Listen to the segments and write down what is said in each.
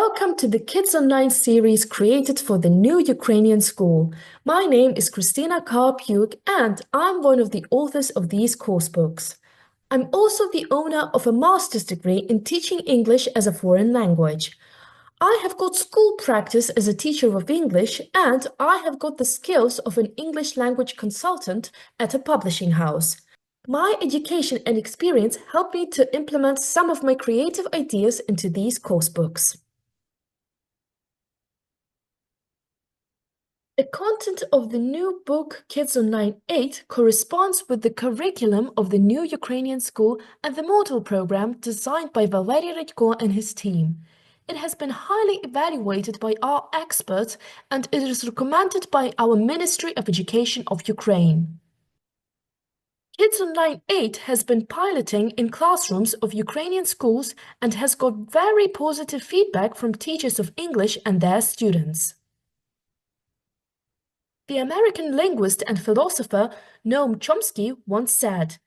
Welcome to the Kids Online series created for the new Ukrainian school. My name is Karpyuk and I'm one of the authors of these coursebooks. I'm also the owner of a master's degree in teaching English as a foreign language. I have got school practice as a teacher of English and I have got the skills of an English language consultant at a publishing house. My education and experience helped me to implement some of my creative ideas into these coursebooks. The content of the new book Kids Online 8 corresponds with the curriculum of the new Ukrainian school and the model program designed by Valery Radko and his team. It has been highly evaluated by our experts and it is recommended by our Ministry of Education of Ukraine. Kids Online 8 has been piloting in classrooms of Ukrainian schools and has got very positive feedback from teachers of English and their students. The American linguist and philosopher Noam Chomsky once said,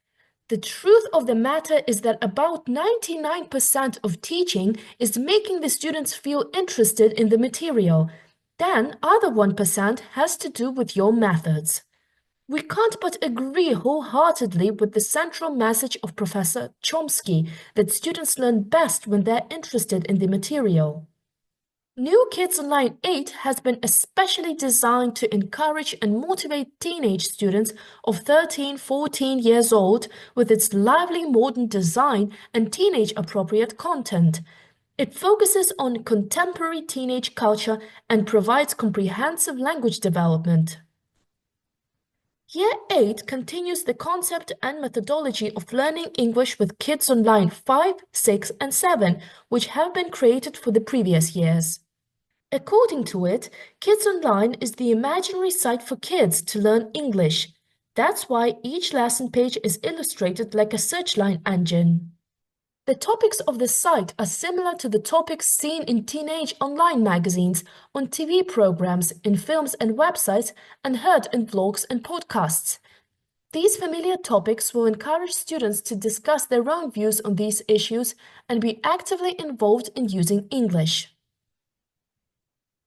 "The truth of the matter is that about 99% of teaching is making the students feel interested in the material. Then other 1% has to do with your methods." We can't but agree wholeheartedly with the central message of Professor Chomsky that students learn best when they're interested in the material. New Kids Online 8 has been especially designed to encourage and motivate teenage students of 13-14 years old with its lively modern design and teenage-appropriate content. It focuses on contemporary teenage culture and provides comprehensive language development. Year 8 continues the concept and methodology of learning English with Kids Online 5, 6, and 7, which have been created for the previous years. According to it, Kids Online is the imaginary site for kids to learn English. That's why each lesson page is illustrated like a searchline engine. The topics of the site are similar to the topics seen in teenage online magazines, on TV programs, in films and websites, and heard in vlogs and podcasts. These familiar topics will encourage students to discuss their own views on these issues and be actively involved in using English.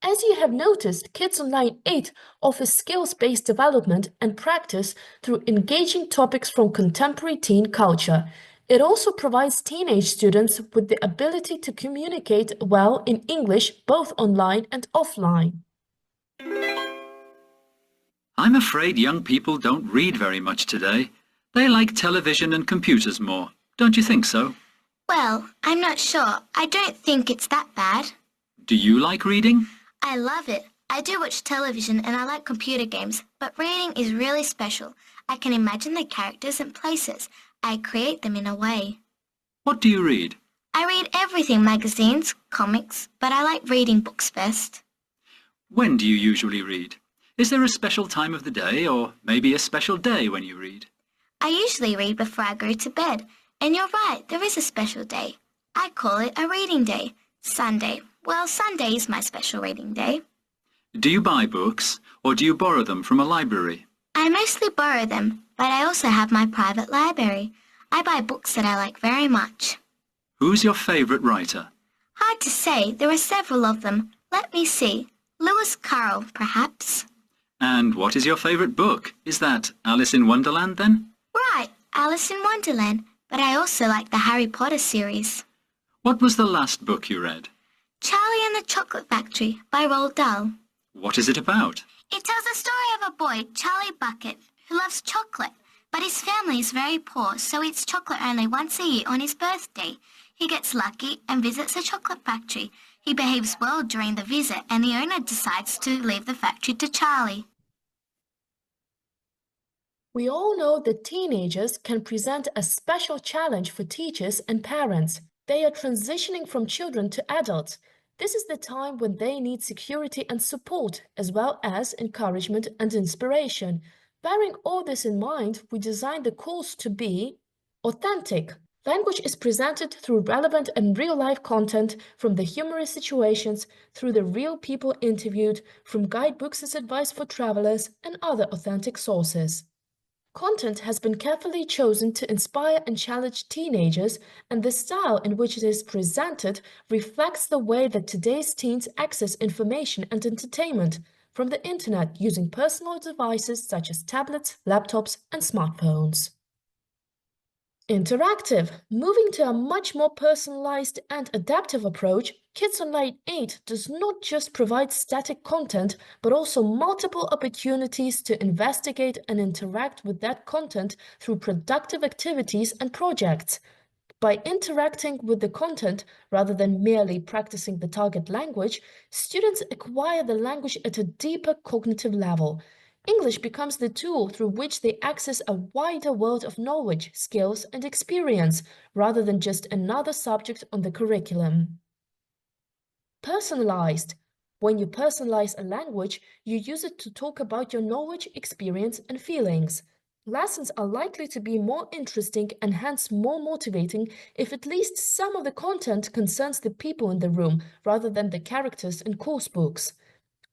As you have noticed, Kids Online 8 offers skills-based development and practice through engaging topics from contemporary teen culture. It also provides teenage students with the ability to communicate well in English both online and offline. I'm afraid young people don't read very much today. They like television and computers more. Don't you think so? Well, I'm not sure. I don't think it's that bad. Do you like reading? I love it. I do watch television and I like computer games, but reading is really special. I can imagine the characters and places. I create them in a way. What do you read? I read everything, magazines, comics, but I like reading books best. When do you usually read? Is there a special time of the day or maybe a special day when you read? I usually read before I go to bed, and you're right, there is a special day. I call it a reading day, Sunday. Well, Sunday is my special reading day. Do you buy books or do you borrow them from a library? I mostly borrow them, but I also have my private library. I buy books that I like very much. Who's your favourite writer? Hard to say, there are several of them. Let me see. Lewis Carroll, perhaps. And what is your favourite book? Is that Alice in Wonderland then? Right, Alice in Wonderland, but I also like the Harry Potter series. What was the last book you read? Charlie and the Chocolate Factory by Roald Dahl. What is it about? It tells the story of a boy, Charlie Bucket, who loves chocolate, but his family is very poor, so eats chocolate only once a year on his birthday. He gets lucky and visits a chocolate factory. He behaves well during the visit, and the owner decides to leave the factory to Charlie. We all know that teenagers can present a special challenge for teachers and parents. They are transitioning from children to adults. This is the time when they need security and support, as well as encouragement and inspiration. Bearing all this in mind, we designed the course to be authentic. Language is presented through relevant and real-life content, from the humorous situations, through the real people interviewed, from guidebooks as advice for travelers, and other authentic sources. Content has been carefully chosen to inspire and challenge teenagers, and the style in which it is presented reflects the way that today's teens access information and entertainment from the internet using personal devices such as tablets, laptops, and smartphones. Interactive. Moving to a much more personalized and adaptive approach, Kids Online 8 does not just provide static content, but also multiple opportunities to investigate and interact with that content through productive activities and projects. By interacting with the content, rather than merely practicing the target language, students acquire the language at a deeper cognitive level. English becomes the tool through which they access a wider world of knowledge, skills, and experience, rather than just another subject on the curriculum. Personalized. When you personalize a language, you use it to talk about your knowledge, experience, and feelings. Lessons are likely to be more interesting and hence more motivating if at least some of the content concerns the people in the room rather than the characters in course books.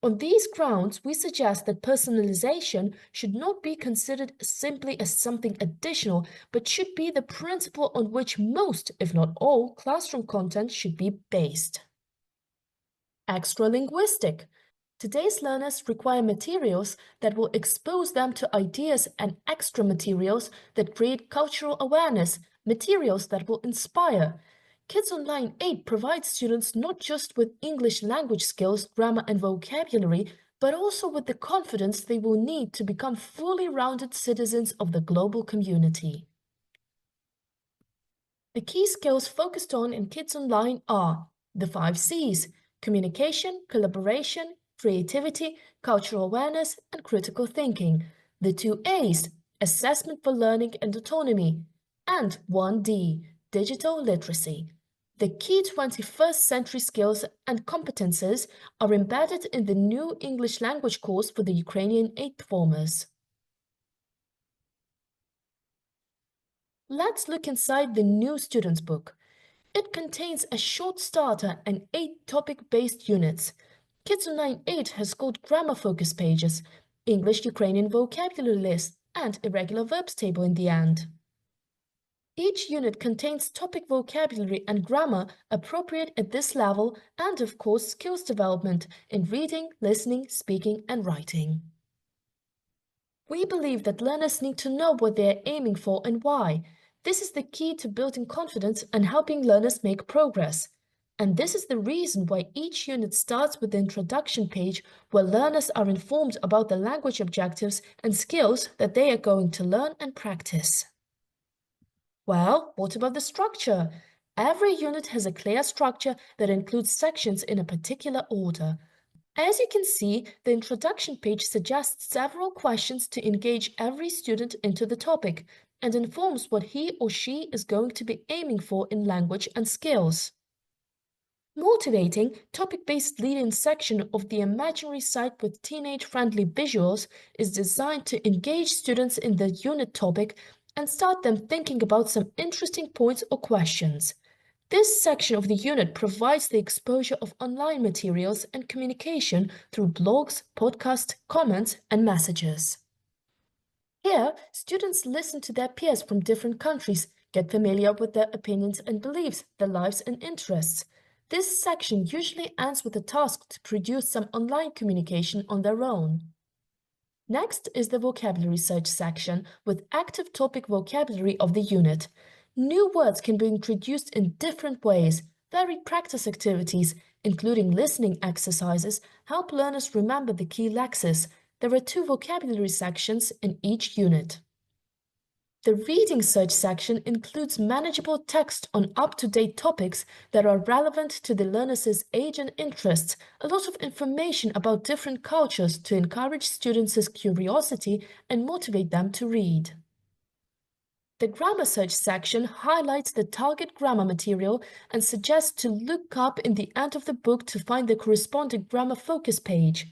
On these grounds, we suggest that personalization should not be considered simply as something additional, but should be the principle on which most, if not all, classroom content should be based. Extralinguistic. Today's learners require materials that will expose them to ideas and extra materials that create cultural awareness, materials that will inspire. Kids Online 8 provides students not just with English language skills, grammar, and vocabulary, but also with the confidence they will need to become fully rounded citizens of the global community. The key skills focused on in Kids Online are the 5 C's: communication, collaboration, creativity, cultural awareness, and critical thinking. The 2 A's: assessment for learning and autonomy. And 1 D: digital literacy. The key 21st century skills and competences are embedded in the new English language course for the Ukrainian 8th formers. Let's look inside the new student's book. It contains a short starter and 8 topic-based units. Kids Online 8 has called grammar focus pages, English-Ukrainian vocabulary list, and irregular verbs table in the end. Each unit contains topic vocabulary and grammar appropriate at this level and, of course, skills development in reading, listening, speaking, and writing. We believe that learners need to know what they are aiming for and why. This is the key to building confidence and helping learners make progress. And this is the reason why each unit starts with the introduction page where learners are informed about the language objectives and skills that they are going to learn and practice. Well, what about the structure? Every unit has a clear structure that includes sections in a particular order. As you can see, the introduction page suggests several questions to engage every student into the topic and informs what he or she is going to be aiming for in language and skills. Motivating, topic-based lead-in section of the imaginary site with teenage-friendly visuals is designed to engage students in the unit topic and start them thinking about some interesting points or questions. This section of the unit provides the exposure of online materials and communication through blogs, podcasts, comments, and messages. Here, students listen to their peers from different countries, get familiar with their opinions and beliefs, their lives and interests. This section usually ends with a task to produce some online communication on their own. Next is the vocabulary search section with active topic vocabulary of the unit. New words can be introduced in different ways. Varied practice activities, including listening exercises, help learners remember the key lexes. There are 2 vocabulary sections in each unit. The reading search section includes manageable text on up-to-date topics that are relevant to the learners' age and interests, a lot of information about different cultures to encourage students' curiosity and motivate them to read. The grammar search section highlights the target grammar material and suggests to look up in the end of the book to find the corresponding grammar focus page.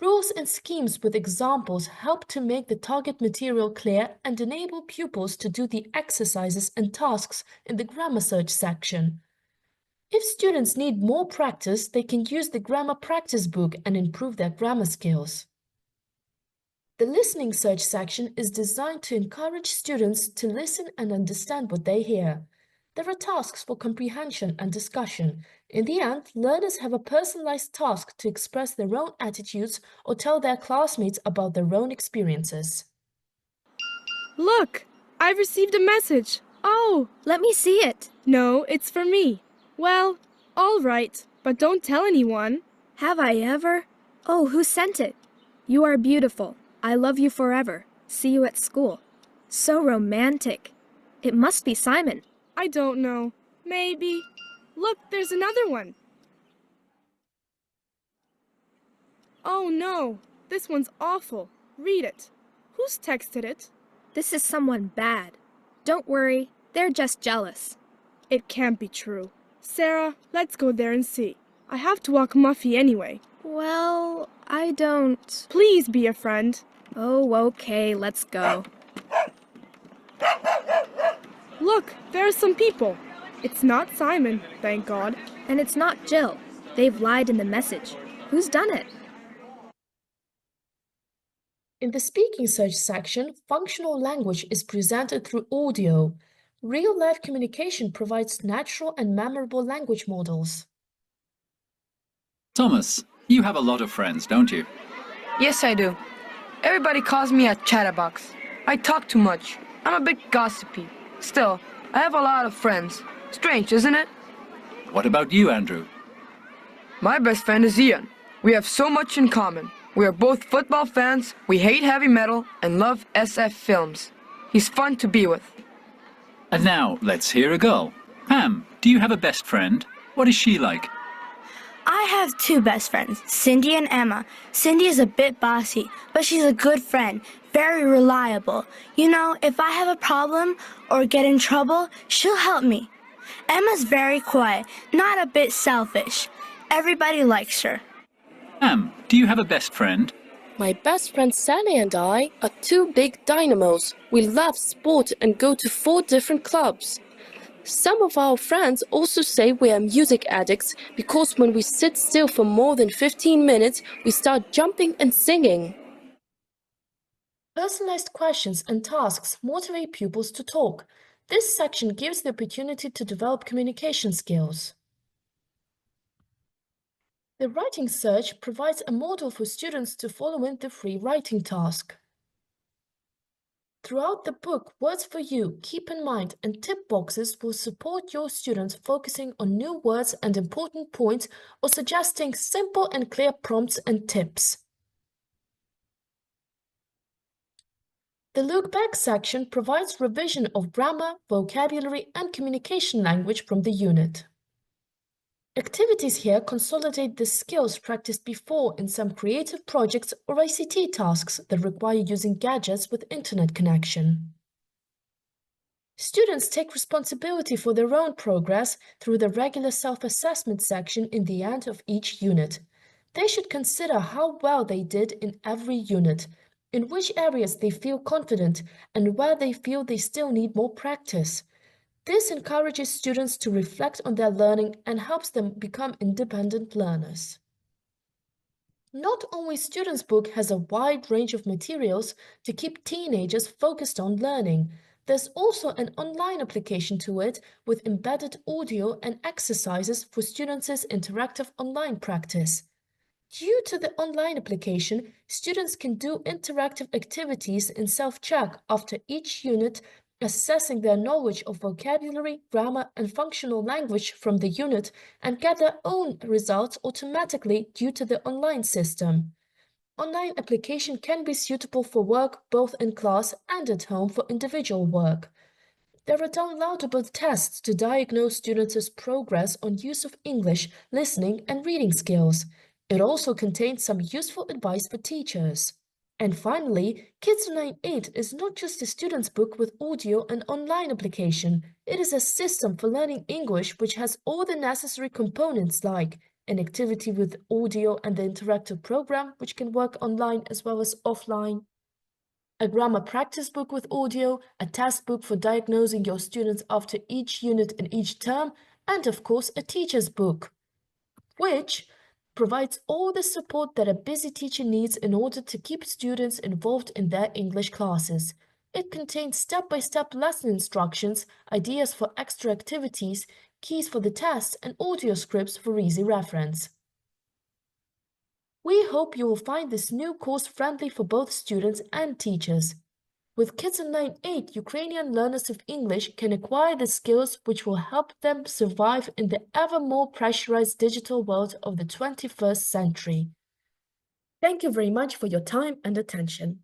Rules and schemes with examples help to make the target material clear and enable pupils to do the exercises and tasks in the grammar search section. If students need more practice, they can use the grammar practice book and improve their grammar skills. The listening search section is designed to encourage students to listen and understand what they hear. There are tasks for comprehension and discussion. In the end, learners have a personalized task to express their own attitudes or tell their classmates about their own experiences. Look! I've received a message. Oh, Let me see it. no, it's for me. Well, all right, but don't tell anyone. Have I ever? Oh, who sent it? You are beautiful. I love you forever. See you at school. So romantic. It must be Simon. I don't know. Maybe. Look, there's another one. Oh no, this one's awful. Read it. Who's texted it? This is someone bad. Don't worry, they're just jealous. It can't be true. Sarah, let's go there and see. I have to walk Muffy anyway. Well, I don't... Please be a friend. Oh, okay, let's go. Look, there are some people. It's not Simon, thank God. And it's not Jill. They've lied in the message. Who's done it? In the speaking search section, functional language is presented through audio. Real-life communication provides natural and memorable language models. Thomas, you have a lot of friends, don't you? Yes, I do. Everybody calls me a chatterbox. I talk too much. I'm a bit gossipy. Still, I have a lot of friends. Strange, isn't it? What about you, Andrew? My best friend is Ian. We have so much in common. We are both football fans, we hate heavy metal, and love SF films. He's fun to be with. And now, let's hear a girl. Pam, do you have a best friend? What is she like? I have two best friends, Cindy and Emma. Cindy is a bit bossy, but she's a good friend, very reliable. You know, if I have a problem or get in trouble, she'll help me. Emma's very quiet, not a bit selfish. Everybody likes her. Pam, do you have a best friend? My best friend Sally and I are two big dynamos. We love sport and go to 4 different clubs. Some of our friends also say we are music addicts because when we sit still for more than 15 minutes, we start jumping and singing. Personalized questions and tasks motivate pupils to talk. This section gives the opportunity to develop communication skills. The writing search provides a model for students to follow in the free writing task. Throughout the book, Words for You, Keep in Mind, and tip boxes will support your students focusing on new words and important points or suggesting simple and clear prompts and tips. The Look Back section provides revision of grammar, vocabulary, and communication language from the unit. Activities here consolidate the skills practiced before in some creative projects or ICT tasks that require using gadgets with internet connection. Students take responsibility for their own progress through the regular self-assessment section in the end of each unit. They should consider how well they did in every unit, in which areas they feel confident, and where they feel they still need more practice. This encourages students to reflect on their learning and helps them become independent learners. Not Only Students book has a wide range of materials to keep teenagers focused on learning. There's also an online application to it with embedded audio and exercises for students' interactive online practice. Due to the online application, students can do interactive activities in self-check after each unit, assessing their knowledge of vocabulary, grammar, and functional language from the unit, and get their own results automatically due to the online system. Online application can be suitable for work both in class and at home for individual work. There are downloadable tests to diagnose students' progress on use of English, listening, and reading skills. It also contains some useful advice for teachers. And finally, Kids 98 is not just a student's book with audio and online application. It is a system for learning English which has all the necessary components like an activity with audio and the interactive program which can work online as well as offline, a grammar practice book with audio, a test book for diagnosing your students after each unit in each term, and of course a teacher's book, which provides all the support that a busy teacher needs in order to keep students involved in their English classes. It contains step-by-step lesson instructions, ideas for extra activities, keys for the test, and audio scripts for easy reference. We hope you will find this new course friendly for both students and teachers. With Kids in Line 8, Ukrainian learners of English can acquire the skills which will help them survive in the ever more pressurized digital world of the 21st century. Thank you very much for your time and attention.